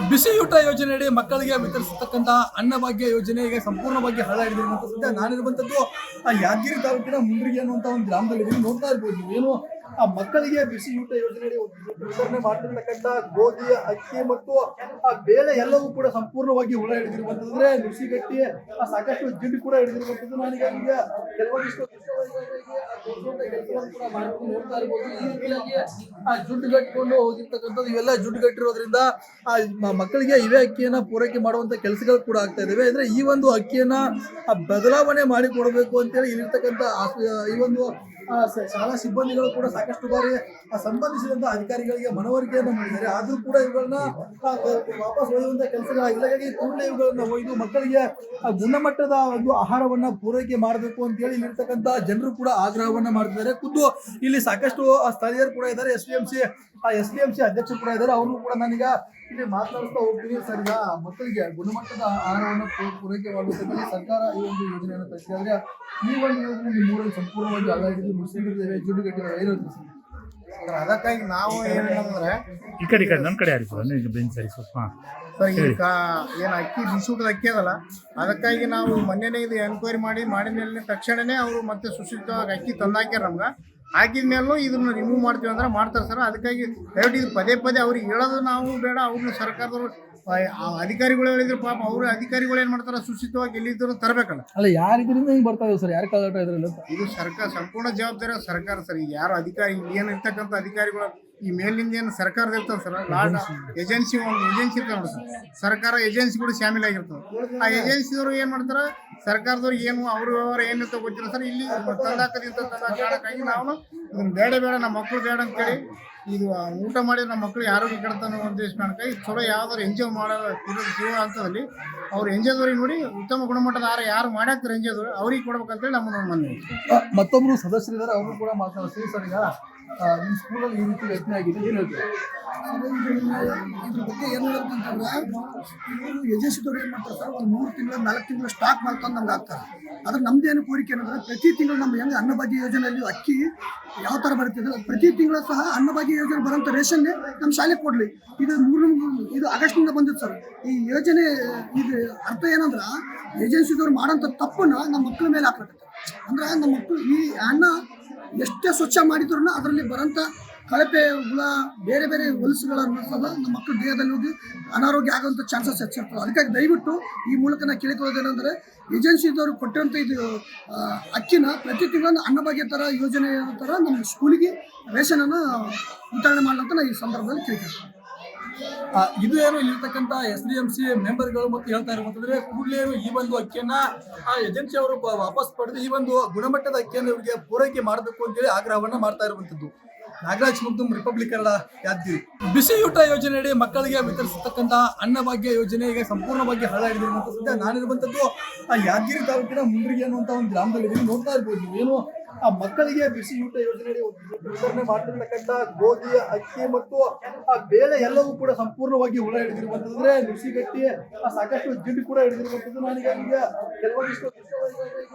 ಬಿಸಿಯೂಟ ಯೋಜನೆಯಡಿ ಮಕ್ಕಳಿಗೆ ವಿತರಿಸತಕ್ಕಂತ ಅನ್ನಭಾಗ್ಯ ಯೋಜನೆ ಈಗ ಸಂಪೂರ್ಣವಾಗಿ ಹಳ ಹಿಡಿದಿರುವಂತ ಸದ್ಯ ನಾನಿರುವಂತದ್ದು ಯಾದಗಿರಿ ತಾಲೂಕಿನ ಮುಂಡ್ರಿಗೆ ಅನ್ನುವಂತ ಒಂದು ಗ್ರಾಮದಲ್ಲಿ ನೋಡ್ತಾ ಇರ್ಬೋದು ಏನು ಆ ಮಕ್ಕಳಿಗೆ ಬಿಸಿಯೂಟ ಯೋಜನೆಯಡಿ ವಿತರಣೆ ಮಾಡ್ತಿರ್ತಕ್ಕಂಥ ಗೋಧಿ, ಅಕ್ಕಿ ಮತ್ತು ಆ ಬೇಳೆ ಎಲ್ಲವೂ ಕೂಡ ಸಂಪೂರ್ಣವಾಗಿ ಹುಳ ಹಿಡಿದಿರುವಂತಂದ್ರೆ ನುಸಿಗಟ್ಟಿ ಸಾಕಷ್ಟು ಜಿಡ್ಡು ಕೂಡ ಹಿಡಿದಿರುವಂತದ್ದು. ನಾನೀಗ ಕೆಲವೊಂದಿಷ್ಟು ಕೆಲಸವನ್ನು ಕೂಡ ಮಾಡ್ಕೊಂಡು ನೋಡ್ತಾ ಇರ್ಬೋದು. ಈ ರೀತಿಯಾಗಿ ಆ ಜುಡ್ಡು ಗಟ್ಟಿಕೊಂಡು ಹೋಗಿರ್ತಕ್ಕಂಥದ್ದು ಇವೆಲ್ಲ ಜುಡ್ಡು ಗಟ್ಟಿರೋದ್ರಿಂದ ಆ ಮಕ್ಕಳಿಗೆ ಇವೇ ಅಕ್ಕಿಯನ್ನ ಪೂರೈಕೆ ಮಾಡುವಂತ ಕೆಲಸಗಳು ಕೂಡ ಆಗ್ತಾ ಇದಾವೆ. ಅಂದ್ರೆ ಈ ಒಂದು ಅಕ್ಕಿಯನ್ನ ಬದಲಾವಣೆ ಮಾಡಿ ಕೊಡಬೇಕು ಅಂತೇಳಿ ಇಲ್ಲಿರ್ತಕ್ಕಂಥ ಈ ಒಂದು ಶಾಲಾ ಸಿಬ್ಬಂದಿಗಳು ಕೂಡ ಸಾಕಷ್ಟು ಬಾರಿ ಸಂಬಂಧಿಸಿದಂತ ಅಧಿಕಾರಿಗಳಿಗೆ ಮನವರಿಕೆಯನ್ನು ಮಾಡಿದ್ದಾರೆ. ಆದ್ರೂ ಕೂಡ ಇವುಗಳನ್ನ ವಾಪಸ್ ಒಯ್ಯುವಂತ ಕೆಲಸಗಳಾಗಿಲ್ಲ. ಹಾಗಾಗಿ ಕೂಡಲೇ ಇವುಗಳನ್ನ ಒಯ್ದು ಮಕ್ಕಳಿಗೆ ಗುಣಮಟ್ಟದ ಒಂದು ಆಹಾರವನ್ನ ಪೂರೈಕೆ ಮಾಡಬೇಕು ಅಂತ ಹೇಳಿ ಇಲ್ಲಿರ್ತಕ್ಕಂಥ ಜನರು ಕೂಡ ಆಗ್ರಹವನ್ನ ಮಾಡ್ತಿದ್ದಾರೆ. ಖುದ್ದು ಇಲ್ಲಿ ಸಾಕಷ್ಟು ಸ್ಥಳೀಯರು ಕೂಡ ಇದ್ದಾರೆ, ಎಸ್ ಡಿ ಎಂ ಸಿ ಅಧ್ಯಕ್ಷರು ಕೂಡ ಇದ್ದಾರೆ. ಅವರು ಕೂಡ ನಾನೀಗ ಇಲ್ಲಿ ಮಾತನಾಡಿಸ್ತಾ ಹೋಗ್ತೀನಿ. ಸರ್, ಈಗ ಮಕ್ಕಳಿಗೆ ಗುಣಮಟ್ಟದ ಆಹಾರವನ್ನು ಪೂರೈಕೆ ಮಾಡುವುದಕ್ಕೆ ಸರ್ಕಾರ ಈ ಒಂದು ಯೋಜನೆಯನ್ನು ತರಿಸಿದೆ. ಆದ್ರೆ ಈ ಒಂದು ಯೋಜನೆ ನಿಮ್ಮೂರಲ್ಲಿ ಸಂಪೂರ್ಣವಾಗಿ ಅಲ್ಲಾಗಿದೆ, ಮುಸ್ಲಿಮರಿದ್ದೇವೆ, ಜುಡ್ಡುಗಟ್ಟಿರೋ ಇರೋದು ಸರ್. ಅದಕ್ಕಾಗಿ ನಾವು ಏನಂದ್ರೆ ಈ ಕಡೆ ನನ್ನ ಕಡೆ ಯಾರಿಗೂ ಬೆನ್ ಸರಿ ಸ್ವಲ್ಪ ಸರ್, ಈಗ ಏನು ಅಕ್ಕಿ ಬಿಸಿಯೂಟದ ಅಕ್ಕಿ ಅದಲ್ಲ, ಅದಕ್ಕಾಗಿ ನಾವು ಮೊನ್ನೆನೇ ಇದು ಎನ್ಕ್ವೈರಿ ಮಾಡಿದ ಮೇಲೆ ತಕ್ಷಣನೇ ಅವರು ಮತ್ತೆ ಸುಶಿಷ್ಟವಾಗಿ ಅಕ್ಕಿ ತಂದಾಕ್ಯಾರ. ನಮ್ಗೆ ಹಾಕಿದ ಮೇಲೂ ಇದನ್ನು ರಿಮೂವ್ ಮಾಡ್ತೀವಿ ಅಂದ್ರೆ ಮಾಡ್ತಾರೆ ಸರ್. ಅದಕ್ಕಾಗಿ ದಯವಿಟ್ಟು ಇದು ಪದೇ ಪದೇ ಅವ್ರಿಗೆ ಹೇಳೋದು ನಾವು ಬೇಡ, ಅವ್ರನ್ನ ಸರ್ಕಾರದವರು ಅಧಿಕಾರಿಗಳು ಹೇಳಿದ್ರು ಪಾಪ ಅವರು ಅಧಿಕಾರಿಗಳು ಏನು ಮಾಡ್ತಾರೆ, ಸುಶಿಷ್ಟವಾಗಿ ಎಲ್ಲಿದ್ದರೂ ತರಬೇಕಲ್ಲ. ಅಲ್ಲ, ಯಾರಿದ್ರಿಂದ ಹಿಂಗೆ ಬರ್ತಾ ಇದೆ ಸರ್? ಯಾರು ಕಾಲಾಟ ಇದ್ರಲ್ಲ? ಇದು ಸರ್ಕಾರ ಸಂಪೂರ್ಣ ಜವಾಬ್ದಾರಿ ಸರ್ಕಾರ ಸರ್. ಈಗ ಯಾರು ಅಧಿಕಾರಿ ಏನು ಇರ್ತಕ್ಕಂಥ ಅಧಿಕಾರಿಗಳು ಈ ಮೇಲಿಂದ ಏನು ಸರ್ಕಾರದ ಇರ್ತದೆ ಸರ್, ಏಜೆನ್ಸಿ ಒಂದು ಏಜೆನ್ಸಿ ಇರ್ತದೆ ನೋಡಿ ಸರ್, ಸರ್ಕಾರ ಏಜೆನ್ಸಿಗಳು ಶಾಮೀಲಾಗಿರ್ತದೆ. ಆ ಏಜೆನ್ಸಿದವರು ಏನು ಮಾಡ್ತಾರೆ, ಸರ್ಕಾರದವ್ರು ಏನು ಅವ್ರ ವ್ಯವಹಾರ ಏನಿರ್ತದೆ ಗೊತ್ತಿಲ್ಲ ಸರ್. ಇಲ್ಲಿ ತಂದಾಕದಿಂತ ಕಾರಣಕ್ಕಾಗಿ ನಾವು ಇದನ್ನು ಬೇಡ ನಮ್ಮ ಮಕ್ಕಳು ಬೇಡ ಅಂತೇಳಿ ಇದು ಊಟ ಮಾಡಿ ನಮ್ಮ ಮಕ್ಕಳಿಗೆ ಆರೋಗ್ಯ ಕೆಡ್ತಾನೆ ಉದ್ದೇಶ ಕಾರಣಕ್ಕಾಗಿ ಚಲೋ ಯಾವ್ದಾದ್ರು ಎಂಜಾಯ್ ಮಾಡೋ ಇರೋದು ಜೀವ ಹಂತದಲ್ಲಿ ಅವ್ರು ಎಂಜಾಯ್ದವ್ರಿಗೆ ನೋಡಿ ಉತ್ತಮ ಗುಣಮಟ್ಟದ ಆಹಾರ ಯಾರು ಮಾಡ್ಯಾಕ್ತಾರೆ ಎಂಜಾಯ್ದವ್ರು ಅವ್ರಿಗೆ ಕೊಡ್ಬೇಕಂತೇಳಿ ನಮ್ಮ ಮನವಿ. ಮತ್ತೊಬ್ರು ಸದಸ್ಯರಿದ್ದಾರೆ, ಅವರು ಕೂಡ ಮಾತನಾಡ್ತೀವಿ. ಸರ್, ಈಗ ನಿಮ್ಮ ಸ್ಕೂಲಲ್ಲಿ ಈ ರೀತಿ ಯೋಚನೆ ಆಗಿದೆ, ಏನು ಹೇಳ್ತೀವಿ? ಇದ್ರ ಬಗ್ಗೆ ಏನು ಹೇಳ್ಬೇಕಂತಂದ್ರೆ, ಇವರು ಏಜೆನ್ಸಿದವ್ರು ಏನು ಮಾಡ್ತಾರೆ ಸರ್, ಒಂದು 3 ತಿಂಗಳು 4 ತಿಂಗಳು ಸ್ಟಾಕ್ ಮಾಡ್ಕೊಂಡು ನಮ್ಗೆ ಆಗ್ತಾರೆ. ಆದ್ರೆ ನಮ್ದೇನು ಕೋರಿಕೆ ಏನಂದ್ರೆ, ಪ್ರತಿ ತಿಂಗಳು ನಮ್ಮ ಹೆಂಗೆ ಅನ್ನಭಾಗ್ಯ ಯೋಜನೆಯಲ್ಲಿ ಅಕ್ಕಿ ಯಾವ ಥರ ಬರುತ್ತಿದೆ, ಪ್ರತಿ ತಿಂಗಳು ಸಹ ಅನ್ನಭಾಗ್ಯ ಯೋಜನೆ ಬರೋಂಥ ರೇಷನ್ನೇ ನಮ್ಮ ಶಾಲೆಗೆ ಕೊಡಲಿ. ಇದು ಆಗಸ್ಟ್ನಿಂದ ಬಂದಿತ್ತು ಸರ್. ಈ ಯೋಜನೆ ಇದು ಅರ್ಥ ಏನಂದ್ರೆ, ಏಜೆನ್ಸಿದವ್ರು ಮಾಡೋಂಥ ತಪ್ಪನ್ನ ನಮ್ಮ ಮಕ್ಕಳ ಮೇಲೆ ಹಾಕ್ಬೇಕು. ಅಂದ್ರೆ ನಮ್ಮ ಮಕ್ಕಳು ಈ ಅನ್ನ ಎಷ್ಟೇ ಸ್ವಚ್ಛ ಮಾಡಿದ್ರು ಅದರಲ್ಲಿ ಬರೋಂಥ ಕಳಪೆ ಹುಳ ಬೇರೆ ಬೇರೆ ಹೊಲಸುಗಳನ್ನು ಸಹ ನಮ್ಮ ಮಕ್ಕಳ ದೇಹದಲ್ಲಿ ಹೋಗಿ ಅನಾರೋಗ್ಯ ಆಗುವಂಥ ಚಾನ್ಸಸ್ ಹೆಚ್ಚಿರ್ತದೆ. ಅದಕ್ಕಾಗಿ ದಯವಿಟ್ಟು ಈ ಮೂಲಕ ನಾನು ಕೇಳಿಕೊಳ್ಳೋದೇನೆಂದರೆ, ಏಜೆನ್ಸಿದವರು ಕೊಟ್ಟಿರೋಂಥ ಇದು ಅಕ್ಕಿನ ಪ್ರತಿ ತಿಂಗಳು ಅನ್ನಭಾಗ್ಯ ಥರ ಯೋಜನೆ ಥರ ನಮ್ಮ ಸ್ಕೂಲಿಗೆ ರೇಷನನ್ನು ವಿತರಣೆ ಮಾಡಲಂತ ನಾನು ಈ ಸಂದರ್ಭದಲ್ಲಿ ಕೇಳ್ತೀನಿ. ಇದು ಏನು ಇಲ್ಲಿರ್ತಕ್ಕಂಥ SDMC ಮೆಂಬರ್ಗಳು ಮತ್ತು ಹೇಳ್ತಾ ಇರುವಂತಂದ್ರೆ, ಕೂಡಲೇ ಈ ಒಂದು ಅಕ್ಕಿಯನ್ನ ಆ ಏಜೆನ್ಸಿ ಅವರು ವಾಪಸ್ ಪಡೆದು ಈ ಒಂದು ಗುಣಮಟ್ಟದ ಅಕ್ಕಿಯನ್ನು ಇವರಿಗೆ ಪೂರೈಕೆ ಮಾಡಬೇಕು ಅಂತೇಳಿ ಆಗ್ರಹವನ್ನ ಮಾಡ್ತಾ ಇರುವಂತದ್ದು. ನಾಗರಾಜ್ ಮುಗ್ದುಂ, ರಿಪಬ್ಲಿಕ್ ಕನ್ನಡ, ಯಾದಗಿರಿ. ಬಿಸಿಯೂಟ ಯೋಜನೆಯಡಿ ಮಕ್ಕಳಿಗೆ ವಿತರಿಸತಕ್ಕಂತ ಅನ್ನಭಾಗ್ಯ ಯೋಜನೆ ಈಗ ಸಂಪೂರ್ಣವಾಗಿ ಹಳ ಹಿಡಿದಿರುವಂತ ಸದ್ಯ ನಾನಿರುವಂತದ್ದು ಯಾದಗಿರಿ ತಾಲೂಕಿನ ಮುಂಡ್ರಿಗೆ ಅನ್ನುವಂತ ಒಂದು ಗ್ರಾಮದಲ್ಲಿ ನೋಡ್ತಾ ಇರ್ಬೋದು. ಏನು ಆ ಮಕ್ಕಳಿಗೆ ಬಿಸಿಯೂಟ ಯೋಜನೆಯಡಿ ವಿತರಣೆ ಮಾಡ್ತಿರ್ತಕ್ಕಂಥ ಗೋಧಿ, ಅಕ್ಕಿ ಮತ್ತು ಆ ಬೇಳೆ ಎಲ್ಲವೂ ಕೂಡ ಸಂಪೂರ್ಣವಾಗಿ ಹುಳ ಹಿಡಿದಿರುವಂತಂದ್ರೆ ನುಸಿಗಟ್ಟಿ ಸಾಕಷ್ಟು ಜಿಡ್ಡು ಕೂಡ ಹಿಡಿದಿರುವಂತದ್ದು. ನಾನೀಗ ಕೆಲವೊಂದಿಷ್ಟು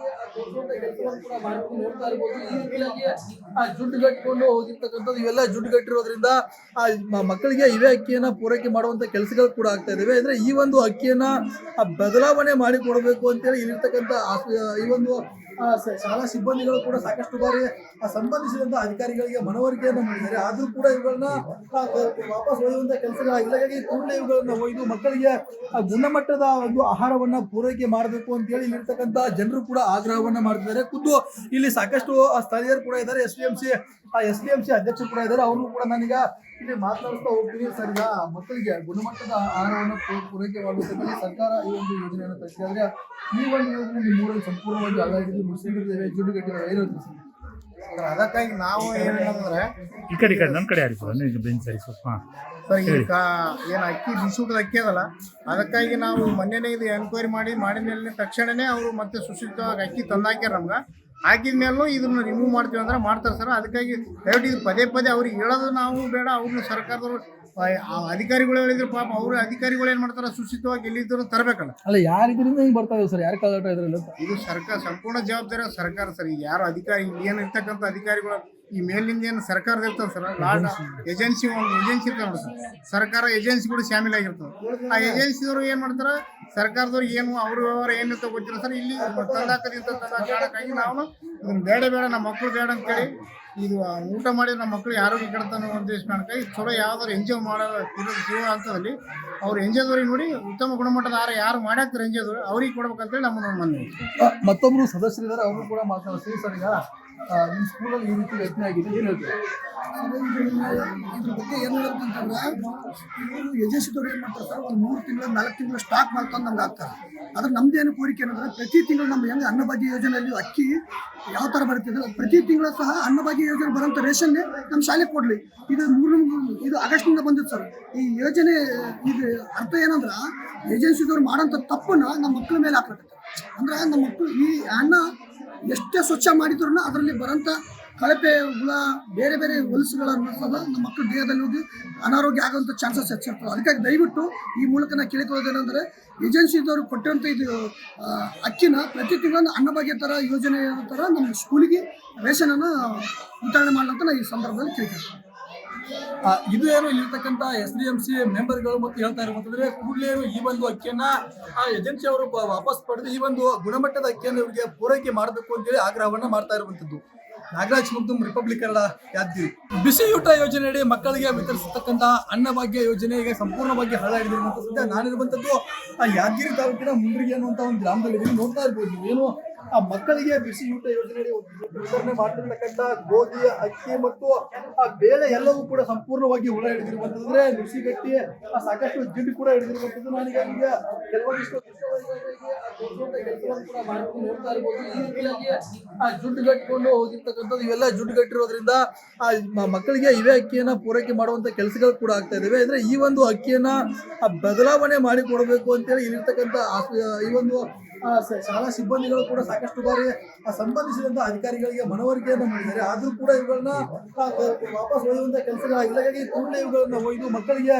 ಕೆಲಸವನ್ನು ಕೂಡ ಮಾಡ್ಕೊಂಡು ನೋಡ್ತಾ ಇರ್ಬೋದು. ಈ ರೀತಿಯಾಗಿ ಆ ಜುಡ್ಡು ಗಟ್ಟಿಕೊಂಡು ಹೋಗಿರ್ತಕ್ಕಂಥದ್ದು ಇವೆಲ್ಲ ಜುಡ್ಡು ಗಟ್ಟಿರೋದ್ರಿಂದ ಆ ಮಕ್ಕಳಿಗೆ ಇವೇ ಅಕ್ಕಿಯನ್ನ ಪೂರೈಕೆ ಮಾಡುವಂತ ಕೆಲಸಗಳು ಕೂಡ ಆಗ್ತಾ ಇದಾವೆ. ಅಂದ್ರೆ ಈ ಒಂದು ಅಕ್ಕಿಯನ್ನ ಬದಲಾವಣೆ ಮಾಡಿ ಕೊಡಬೇಕು ಅಂತೇಳಿ ಇಲ್ಲಿರ್ತಕ್ಕಂಥ ಈ ಒಂದು ಶಾಲಾ ಸಿಬ್ಬಂದಿಗಳು ಕೂಡ ಸಾಕಷ್ಟು ಬಾರಿ ಸಂಬಂಧಿಸಿದಂತ ಅಧಿಕಾರಿಗಳಿಗೆ ಮನವರಿಕೆಯನ್ನು ಮಾಡಿದ್ದಾರೆ. ಆದ್ರೂ ಕೂಡ ಇವುಗಳನ್ನ ವಾಪಸ್ ಒಯ್ಯುವಂತ ಕೆಲಸಗಳಾಗಿಲ್ಲ. ಹಾಗಾಗಿ ಕೂಡಲೇ ಇವುಗಳನ್ನ ಒಯ್ದು ಮಕ್ಕಳಿಗೆ ಗುಣಮಟ್ಟದ ಒಂದು ಆಹಾರವನ್ನ ಪೂರೈಕೆ ಮಾಡಬೇಕು ಅಂತ ಹೇಳಿ ಇಲ್ಲಿರ್ತಕ್ಕಂಥ ಜನರು ಕೂಡ ಆಗ್ರಹವನ್ನ ಮಾಡ್ತಿದ್ದಾರೆ. ಖುದ್ದು ಇಲ್ಲಿ ಸಾಕಷ್ಟು ಸ್ಥಳೀಯರು ಕೂಡ ಇದ್ದಾರೆ, ಎಸ್ ಡಿ ಎಂ ಸಿ ಅಧ್ಯಕ್ಷರು ಕೂಡ ಇದ್ದಾರೆ. ಅವರು ಕೂಡ ನಾನೀಗ ಇಲ್ಲಿ ಮಾತನಾಡಿಸ್ತಾ ಹೋಗ್ತೀನಿ. ಸರ್, ಈಗ ಮಕ್ಕಳಿಗೆ ಗುಣಮಟ್ಟದ ಆಹಾರವನ್ನು ಪೂರೈಕೆ ಮಾಡುವುದಕ್ಕೆ ಸರ್ಕಾರ ಈ ಒಂದು ಯೋಜನೆಯನ್ನು ತರಿಸಿದೆ. ಆದ್ರೆ ಈ ಒಂದು ಯೋಜನೆ ನಿಮ್ಮೂರಲ್ಲಿ ಸಂಪೂರ್ಣವಾಗಿ ಅಲ್ಲಾಗಿದೆ, ಮುಸ್ಲಿಮರಿದ್ದೇವೆ, ಜುಡ್ಡುಗಟ್ಟಿರೋ ಇರೋದು ಸರ್. ಅದಕ್ಕಾಗಿ ನಾವು ಏನಂದ್ರೆ ಈ ಕಡೆ ನನ್ನ ಕಡೆ ಯಾರಿಗೂ ಬೆನ್ ಸರಿ ಸ್ವಲ್ಪ ಸರ್, ಈಗ ಏನು ಅಕ್ಕಿ ಬಿಸಿಯೂಟದ ಅಕ್ಕಿ ಅದಲ್ಲ, ಅದಕ್ಕಾಗಿ ನಾವು ಮೊನ್ನೆನೇ ಇದು ಎನ್ಕ್ವೈರಿ ಮಾಡಿದ ಮೇಲೆ ತಕ್ಷಣನೇ ಅವರು ಮತ್ತೆ ಸುಶಿಷ್ಟವಾಗಿ ಅಕ್ಕಿ ತಂದಾಕ್ಯಾರ. ನಮ್ಗೆ ಹಾಕಿದ ಮೇಲೂ ಇದನ್ನು ರಿಮೂವ್ ಮಾಡ್ತೀವಿ ಅಂದ್ರೆ ಮಾಡ್ತಾರೆ ಸರ್. ಅದಕ್ಕಾಗಿ ದಯವಿಟ್ಟು ಇದು ಪದೇ ಪದೇ ಅವ್ರಿಗೆ ಹೇಳೋದು ನಾವು ಬೇಡ, ಅವ್ರನ್ನ ಸರ್ಕಾರದವರು ಅಧಿಕಾರಿಗಳು ಹೇಳಿದ್ರು ಪಾಪ ಅವರು ಅಧಿಕಾರಿಗಳು ಏನು ಮಾಡ್ತಾರೆ, ಸುಶಿಷ್ಟವಾಗಿ ಎಲ್ಲಿದ್ದರೂ ತರಬೇಕಲ್ಲ. ಅಲ್ಲ, ಯಾರಿದ್ರಿಂದ ಹಿಂಗೆ ಬರ್ತಾ ಇದೆ ಸರ್? ಯಾರು ಕಾಲಾಟ ಇದ್ರಲ್ಲ? ಇದು ಸರ್ಕಾರ ಸಂಪೂರ್ಣ ಜವಾಬ್ದಾರಿ ಸರ್ಕಾರ ಸರ್. ಈಗ ಯಾರು ಅಧಿಕಾರಿ ಏನು ಇರ್ತಕ್ಕಂಥ ಅಧಿಕಾರಿಗಳು ಈ ಮೇಲಿಂದ ಏನು ಸರ್ಕಾರದ ಇರ್ತದೆ ಸರ್ ಲಾಡ್ ಏಜೆನ್ಸಿ ಒಂದು ಏಜೆನ್ಸಿ ಇರ್ತದೆ ನೋಡಿ ಸರ್ ಸರ್ಕಾರ ಏಜೆನ್ಸಿ ಕೂಡ ಶಾಮಿಲ್ ಆಗಿರ್ತದೆ ಆ ಏಜೆನ್ಸಿದವರು ಏನು ಮಾಡ್ತಾರೆ ಸರ್ಕಾರದವ್ರು ಏನು ಅವ್ರ ವ್ಯವಹಾರ ಏನಿರ್ತೋ ಗೊತ್ತಿಲ್ಲ ಸರ್ ಇಲ್ಲಿ ತಂದಾಕದಿಂದ ಕಾರಣಕ್ಕಾಗಿ ನಾವು ಇದನ್ನ ಬೇಡ ನಮ್ಮ ಮಕ್ಕಳು ಬೇಡ ಅಂತೇಳಿ ಇದು ಊಟ ಮಾಡಿ ನಮ್ಮ ಮಕ್ಕಳಿಗೆ ಆರೋಗ್ಯ ಕೆಡ್ತಾನೆ ಉದ್ದೇಶ ಕಾರಣಕ್ಕಾಗಿ ಚಲೋ ಯಾವ್ದಾದ್ರು ಎಂಜಾಯ್ ಮಾಡೋ ಜೀವ ಹಂತದಲ್ಲಿ ಅವ್ರು ಎಂಜಾಯ್ದವ್ರಿಗೆ ನೋಡಿ ಉತ್ತಮ ಗುಣಮಟ್ಟದ ಆಹಾರ ಯಾರು ಮಾಡ್ಯಾಕ್ತಾರೆ ಎಂಜಾಯ್ದವ್ರು ಅವ್ರಿಗೆ ಕೊಡ್ಬೇಕಂತೇಳಿ ನಮ್ಮ ಮನೆ. ಮತ್ತೊಬ್ರು ಸದಸ್ಯರಿದ್ದಾರೆ, ಅವರು ಕೂಡ ಮಾತಾಡ್ತೀವಿ. ಸರ್, ಈಗ ನಿಮ್ಮ ಸ್ಕೂಲಲ್ಲಿ ಈ ರೀತಿ ಘಟನೆ ಆಗಿದೆ, ಏನು ಹೇಳ್ತೀವಿ? ಇದ್ರ ಬಗ್ಗೆ ಏನು ಹೇಳ್ಬೇಕಂತಂದ್ರೆ ಇವರು ಏಜೆನ್ಸಿದವ್ರು ಏನು ಮಾಡ್ತಾರೆ ಸರ್, ಒಂದು 3 ತಿಂಗಳು 4 ತಿಂಗಳು ಸ್ಟಾಕ್ ಮಾಡ್ಕೊಂಡು ನಮ್ಗೆ ಆಗ್ತಾರೆ. ಅದ್ರ ನಮ್ದೇನು ಕೋರಿಕೆ ಏನಂದ್ರೆ ಪ್ರತಿ ತಿಂಗಳು ನಮ್ಮ ಹೆಂಗೆ ಅನ್ನಭಾಗ್ಯ ಯೋಜನೆಯಲ್ಲಿ ಅಕ್ಕಿ ಯಾವ ಥರ ಬರುತ್ತಿದೆ ಪ್ರತಿ ತಿಂಗಳು ಸಹ ಅನ್ನಭಾಗ್ಯ ಯೋಜನೆ ಬರೋಂಥ ರೇಷನ್ನೇ ನಮ್ಮ ಶಾಲೆಗೆ ಕೊಡಲಿ. ಇದು ಆಗಸ್ಟ್ನಿಂದ ಬಂದಿತ್ತು ಸರ್. ಈ ಯೋಜನೆ ಇದು ಅರ್ಥ ಏನಂದ್ರೆ ಏಜೆನ್ಸಿದವ್ರು ಮಾಡೋಂಥ ತಪ್ಪನ್ನ ನಮ್ಮ ಮಕ್ಕಳ ಮೇಲೆ ಹಾಕಬೇಕು. ಅಂದ್ರೆ ನಮ್ಮ ಮಕ್ಕಳು ಈ ಅನ್ನ ಎಷ್ಟೇ ಸ್ವಚ್ಛ ಮಾಡಿದ್ರು ಅದರಲ್ಲಿ ಬರೋಂಥ ಕಳಪೆ ಹುಳ ಬೇರೆ ಬೇರೆ ಹೊಲಸುಗಳನ್ನು ಸಹ ನಮ್ಮ ಮಕ್ಕಳ ದೇಹದಲ್ಲಿ ಹೋಗಿ ಅನಾರೋಗ್ಯ ಆಗುವಂಥ ಚಾನ್ಸಸ್ ಹೆಚ್ಚಿರ್ತವೆ. ಅದಕ್ಕಾಗಿ ದಯವಿಟ್ಟು ಈ ಮೂಲಕ ನಾನು ಕೇಳಿಕೊಳ್ಳೋದೇನೆಂದರೆ ಏಜೆನ್ಸಿದವರು ಕೊಟ್ಟಂಥ ಇದು ಅಕ್ಕಿನ ಪ್ರತಿ ತಿಂಗಳು ಅನ್ನಭಾಗ್ಯ ಥರ ಯೋಜನೆ ಥರ ನಮ್ಮ ಸ್ಕೂಲಿಗೆ ರೇಷನನ್ನು ವಿತರಣೆ ಮಾಡಲಂತ ನಾನು ಈ ಸಂದರ್ಭದಲ್ಲಿ ಕೇಳ್ತೀನಿ. ಇದು ಏನು ಇಲ್ಲಿರ್ತಕ್ಕಂಥ SDMC ಮೆಂಬರ್ಗಳು ಮತ್ತು ಹೇಳ್ತಾ ಇರುವಂತಂದ್ರೆ ಕೂಡಲೇ ಈ ಒಂದು ಅಕ್ಕಿಯನ್ನ ಏಜೆನ್ಸಿ ಅವರು ವಾಪಸ್ ಪಡೆದು ಈ ಒಂದು ಗುಣಮಟ್ಟದ ಅಕ್ಕಿಯನ್ನು ಇವರಿಗೆ ಪೂರೈಕೆ ಮಾಡಬೇಕು ಅಂತೇಳಿ ಆಗ್ರಹವನ್ನ ಮಾಡ್ತಾ ಇರುವಂತದ್ದು. ನಾಗರಾಜ್ ಮುಗ್ದುಂ, ರಿಪಬ್ಲಿಕ್ ಕನ್ನಡ, ಯಾದಗಿರಿ. ಬಿಸಿ ಊಟ ಯೋಜನೆಯಡಿ ಮಕ್ಕಳಿಗೆ ವಿತರಿಸತಕ್ಕಂಥ ಅನ್ನಭಾಗ್ಯ ಯೋಜನೆ ಈಗ ಸಂಪೂರ್ಣವಾಗಿ ಹಳ್ಳ ಹಿಡಿದಿರುವಂತ ಸದ್ಯ ನಾನಿರುವಂತದ್ದು ಯಾದಗಿರಿ ತಾಲೂಕಿನ ಮುಂಡ್ರಿಗೆ ಅನ್ನುವಂತ ಒಂದು ಗ್ರಾಮದಲ್ಲಿ ನೋಡ್ತಾ ಇರ್ಬೋದು. ಏನು ಆ ಮಕ್ಕಳಿಗೆ ಬಿಸಿ ಊಟ ಯೋಜನೆಯಡಿ ವಿತರಣೆ ಮಾಡ್ತಿರ್ತಕ್ಕಂಥ ಗೋಧಿ, ಅಕ್ಕಿ ಮತ್ತು ಆ ಬೇಳೆ ಎಲ್ಲವೂ ಕೂಡ ಸಂಪೂರ್ಣವಾಗಿ ಹುಳ ಹಿಡಿದಿರುವಂತಂದ್ರೆ ನುಸಿಗಟ್ಟಿ ಸಾಕಷ್ಟು ಜಿಡ್ಡು ಕೂಡ ಹಿಡಿದಿರುವಂತದ್ದು. ನಾನೀಗ ಕೆಲವೊಂದಿಷ್ಟು ಕೆಲಸವನ್ನು ಕೂಡ ಮಾಡ್ಕೊಂಡು ನೋಡ್ತಾ ಇರ್ಬೋದು. ಈ ರೀತಿಯಾಗಿ ಆ ಜುಡ್ಡು ಗಟ್ಟಿಕೊಂಡು ಹೋಗಿರ್ತಕ್ಕಂಥದ್ದು ಇವೆಲ್ಲ ಜುಡ್ಡು ಗಟ್ಟಿರೋದ್ರಿಂದ ಆ ಮಕ್ಕಳಿಗೆ ಇವೇ ಅಕ್ಕಿಯನ್ನ ಪೂರೈಕೆ ಮಾಡುವಂತ ಕೆಲಸಗಳು ಕೂಡ ಆಗ್ತಾ ಇದಾವೆ. ಅಂದ್ರೆ ಈ ಒಂದು ಅಕ್ಕಿಯನ್ನ ಬದಲಾವಣೆ ಮಾಡಿ ಕೊಡಬೇಕು ಅಂತೇಳಿ ಇಲ್ಲಿರ್ತಕ್ಕಂಥ ಈ ಒಂದು ಶಾಲಾ ಸಿಬ್ಬಂದಿಗಳು ಕೂಡ ಸಾಕಷ್ಟು ಬಾರಿ ಸಂಬಂಧಿಸಿದಂತ ಅಧಿಕಾರಿಗಳಿಗೆ ಮನವರಿಕೆಯನ್ನು ಮಾಡಿದ್ದಾರೆ. ಆದ್ರೂ ಕೂಡ ಇವುಗಳನ್ನ ವಾಪಸ್ ಒಯ್ಯುವಂತ ಕೆಲಸಗಳಾಗಿಲ್ಲ. ಹಾಗಾಗಿ ಕೂಡಲೇ ಇವುಗಳನ್ನ ಒಯ್ದು ಮಕ್ಕಳಿಗೆ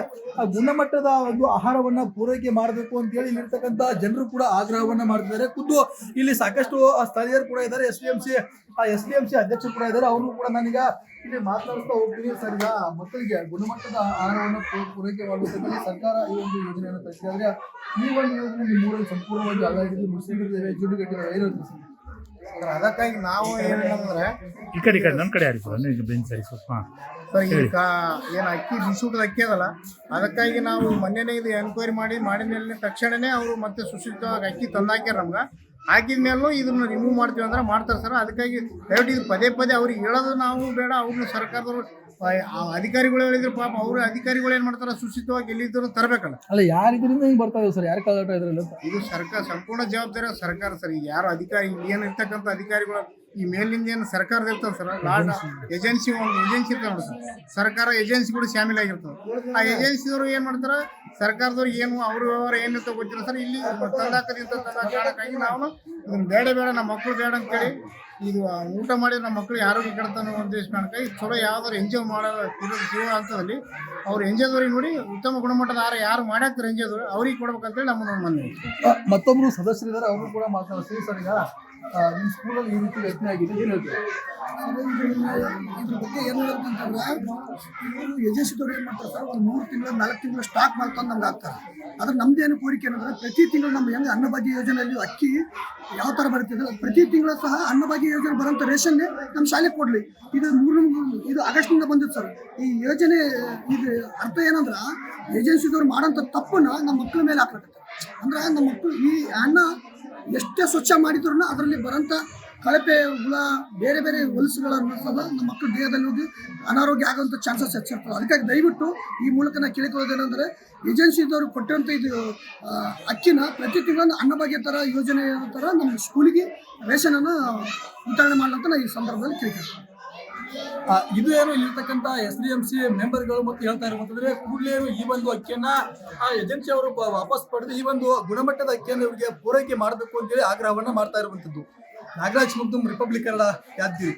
ಗುಣಮಟ್ಟದ ಒಂದು ಆಹಾರವನ್ನ ಪೂರೈಕೆ ಮಾಡಬೇಕು ಅಂತ ಹೇಳಿ ಇಲ್ಲಿರ್ತಕ್ಕಂಥ ಜನರು ಕೂಡ ಆಗ್ರಹವನ್ನ ಮಾಡ್ತಿದ್ದಾರೆ. ಖುದ್ದು ಇಲ್ಲಿ ಸಾಕಷ್ಟು ಸ್ಥಳೀಯರು ಕೂಡ ಇದ್ದಾರೆ, SDMC ಅಧ್ಯಕ್ಷರು ಕೂಡ ಇದ್ದಾರೆ. ಅವರು ಕೂಡ ನಾನೀಗ ಇಲ್ಲಿ ಮಾತನಾಡ್ತಾ ಹೋಗ್ತೀನಿ. ಸರ್, ಈಗ ಮಕ್ಕಳಿಗೆ ಗುಣಮಟ್ಟದ ಆಹಾರವನ್ನು ಪೂರೈಕೆ ಮಾಡುವುದಕ್ಕೆ ಸರ್ಕಾರ ಈ ಒಂದು ಯೋಜನೆಯನ್ನು ತರಿಸಿದೆ. ಆದ್ರೆ ಈ ಒಂದು ಯೋಜನೆ ನಿಮ್ಮೂರಲ್ಲಿ ಸಂಪೂರ್ಣವಾಗಿ ಹಳ್ಳ ಹಿಡಿದು ಮುಸ್ಲಿಮರಿದ್ದೇವೆ, ಜುಡ್ಡುಗಟ್ಟಿದ್ದಾರೆ, ಏನಂತ ಸರ್ ಅದಕ್ಕಾಗಿ ನಾವು ಏನಂದ್ರೆ ಈ ಕಡೆ ನನ್ನ ಕಡೆ ಯಾರಿಗೂ ನೀವು ಬೆಂಚ್ ಸರಿ ಸ್ವಲ್ಪ ಸರ್ ಈಗ ಏನು ಅಕ್ಕಿ ಬಿಸಿಯೂಟದ ಅಕ್ಕಿ ಅದಲ್ಲ, ಅದಕ್ಕಾಗಿ ನಾವು ಮೊನ್ನೆನೇ ಇದು ಎನ್ಕ್ವೈರಿ ಮಾಡಿದ ಮೇಲೆ ತಕ್ಷಣನೇ ಅವರು ಮತ್ತೆ ಸುಶಿಷ್ಟವಾಗಿ ಅಕ್ಕಿ ತಂದಾಕ್ಯಾರ. ನಮ್ಗೆ ಹಾಕಿದ ಮೇಲೂ ಇದನ್ನು ರಿಮೂವ್ ಮಾಡ್ತೀವಿ ಅಂದ್ರೆ ಮಾಡ್ತಾರೆ ಸರ್. ಅದಕ್ಕಾಗಿ ದಯವಿಟ್ಟು ಇದು ಪದೇ ಅವ್ರಿಗೆ ಹೇಳೋದು ನಾವು ಬೇಡ. ಅವ್ರನ್ನ ಸರ್ಕಾರದವರು ಅಧಿಕಾರಿಗಳು ಹೇಳಿದ್ರು ಪಾಪ ಅವರು ಅಧಿಕಾರಿಗಳು ಏನು ಮಾಡ್ತಾರೆ, ಸುಶಿಷ್ಟವಾಗಿ ಎಲ್ಲಿದ್ದರೂ ತರಬೇಕಲ್ಲ. ಅಲ್ಲ, ಯಾರಿದ್ರಿಂದ ಹಿಂಗೆ ಬರ್ತಾ ಇದೆ ಸರ್? ಯಾರು ಕಾಲಾಟ ಇದ್ರಲ್ಲ? ಇದು ಸರ್ಕಾರ ಸಂಪೂರ್ಣ ಜವಾಬ್ದಾರಿ ಸರ್ಕಾರ ಸರ್. ಈಗ ಯಾರು ಅಧಿಕಾರಿ ಏನು ಇರ್ತಕ್ಕಂಥ ಅಧಿಕಾರಿಗಳು ಈ ಮೇಲಿಂದ ಏನು ಸರ್ಕಾರದ ಇರ್ತದೆ ಸರ್ ಲಾಡ್ ಏಜೆನ್ಸಿ ಒಂದು ಏಜೆನ್ಸಿ ಇರ್ತದೆ ನೋಡಿ ಸರ್ ಸರ್ಕಾರ ಏಜೆನ್ಸಿ ಕೂಡ ಶಾಮಿಲ್ ಆಗಿರ್ತದೆ. ಆ ಏಜೆನ್ಸಿದವರು ಏನು ಮಾಡ್ತಾರೆ ಸರ್ಕಾರದವ್ರಿಗೆ ಏನು ಅವ್ರ ವ್ಯವಹಾರ ಏನಿರ್ತೋ ಗೊತ್ತಿಲ್ಲ ಸರ್. ಇಲ್ಲಿ ತಂದಾಕದಿಂದ ಕಾರಣಕ್ಕಾಗಿ ನಾವು ಇದನ್ನ ಬೇಡ ನಮ್ಮ ಮಕ್ಕಳು ಬೇಡ ಅಂತೇಳಿ ಇದು ಊಟ ಮಾಡಿ ನಮ್ಮ ಮಕ್ಕಳಿಗೆ ಆರೋಗ್ಯ ಕೆಡ್ತಾನೆ ಉದ್ದೇಶ ಕಾರಣಕ್ಕಾಗಿ ಚಲೋ ಯಾವ್ದಾದ್ರು ಎಂಜಾಯ್ ಮಾಡೋ ಜೀವ ಹಂತದಲ್ಲಿ ಅವ್ರು ಎಂಜಾಯ್ದವ್ರಿಗೆ ನೋಡಿ ಉತ್ತಮ ಗುಣಮಟ್ಟದ ಆಹಾರ ಯಾರು ಮಾಡ್ಯಾಕ್ತಾರೆ ಎಂಜಾಯ್ದವ್ರು ಅವ್ರಿಗೆ ಕೊಡ್ಬೇಕಂತೇಳಿ ನಮ್ಮ ಮನೆ. ಮತ್ತೊಬ್ರು ಸದಸ್ಯರಿದ್ದಾರೆ, ಅವರು ಕೂಡ ಮಾತಾಡ್ತೀವಿ. ಸರ್, ಈಗ ನಿಮ್ಮ ಸ್ಕೂಲಲ್ಲಿ ಈ ರೀತಿ ಘಟನೆ ಆಗಿದೆ, ಏನು ಹೇಳ್ತೀವಿ? ಇದ್ರ ಬಗ್ಗೆ ಏನು ಹೇಳ್ಬೇಕಂತಂದ್ರೆ ಇವರು ಏಜೆನ್ಸಿದವ್ರು ಏನು ಮಾಡ್ತಾರೆ ಸರ್, ಒಂದು 3 ತಿಂಗಳು 4 ತಿಂಗಳು ಸ್ಟಾಕ್ ಮಾಡ್ಕೊಂಡು ನಮ್ಗೆ ಆಗ್ತಾರೆ. ಅದ್ರ ನಮ್ದೇನು ಕೋರಿಕೆ ಏನಂದ್ರೆ ಪ್ರತಿ ತಿಂಗಳು ನಮ್ಮ ಹೆಂಗೆ ಅನ್ನಭಾಗ್ಯ ಯೋಜನೆಯಲ್ಲಿ ಅಕ್ಕಿ ಯಾವ ಥರ ಬರುತ್ತಿದೆ ಪ್ರತಿ ತಿಂಗಳು ಸಹ ಅನ್ನಭಾಗ್ಯ ಯೋಜನೆ ಬರೋಂಥ ರೇಷನ್ನೇ ನಮ್ಮ ಶಾಲೆಗೆ ಕೊಡಲಿ. ಇದು ಆಗಸ್ಟ್ನಿಂದ ಬಂದಿತ್ತು ಸರ್. ಈ ಯೋಜನೆ ಇದು ಅರ್ಥ ಏನಂದ್ರೆ ಏಜೆನ್ಸಿದವ್ರು ಮಾಡೋಂಥ ತಪ್ಪನ್ನ ನಮ್ಮ ಮಕ್ಕಳ ಮೇಲೆ ಹಾಕಬೇಕು. ಅಂದ್ರೆ ನಮ್ಮ ಮಕ್ಕಳು ಈ ಅನ್ನ ಎಷ್ಟೇ ಸ್ವಚ್ಛ ಮಾಡಿದ್ರು ಅದರಲ್ಲಿ ಬರೋಂಥ ಕಳಪೆ ಹುಳ ಬೇರೆ ಬೇರೆ ಹೊಲಸುಗಳನ್ನು ಸಹ ನಮ್ಮ ಮಕ್ಕಳ ದೇಹದಲ್ಲಿ ಹೋಗಿ ಅನಾರೋಗ್ಯ ಆಗುವಂಥ ಚಾನ್ಸಸ್ ಹೆಚ್ಚಿರ್ತವೆ. ಅದಕ್ಕಾಗಿ ದಯವಿಟ್ಟು ಈ ಮೂಲಕ ನಾನು ಕೇಳಿಕೊಳ್ಳೋದೇನೆಂದರೆ ಏಜೆನ್ಸಿದವರು ಕೊಟ್ಟಂಥ ಇದು ಅಕ್ಕಿನ ಪ್ರತಿ ತಿಂಗಳು ಅನ್ನಭಾಗ್ಯ ಥರ ಯೋಜನೆ ಥರ ನಮ್ಮ ಸ್ಕೂಲಿಗೆ ರೇಷನನ್ನು ವಿತರಣೆ ಮಾಡಲಂತ ನಾನು ಈ ಸಂದರ್ಭದಲ್ಲಿ ಕೇಳ್ತೀನಿ. ಇದು ಏನು ಇಲ್ಲಿರ್ತಕ್ಕಂಥ SDMC ಮೆಂಬರ್ಗಳು ಮತ್ತು ಹೇಳ್ತಾ ಇರುವಂತಂದ್ರೆ ಕೂಡಲೇ ಈ ಒಂದು ಅಕ್ಕಿಯನ್ನ ಏಜೆನ್ಸಿ ಅವರು ವಾಪಸ್ ಪಡೆದು ಈ ಒಂದು ಗುಣಮಟ್ಟದ ಅಕ್ಕಿಯನ್ನು ಇವರಿಗೆ ಪೂರೈಕೆ ಮಾಡಬೇಕು ಅಂತೇಳಿ ಆಗ್ರಹವನ್ನ ಮಾಡ್ತಾ ಇರುವಂತದ್ದು. ನಾಗರಾಜ್ ಮುಗ್ದುಂ, ರಿಪಬ್ಲಿಕ್ ಕನ್ನಡ, ಯಾದಗಿರಿ.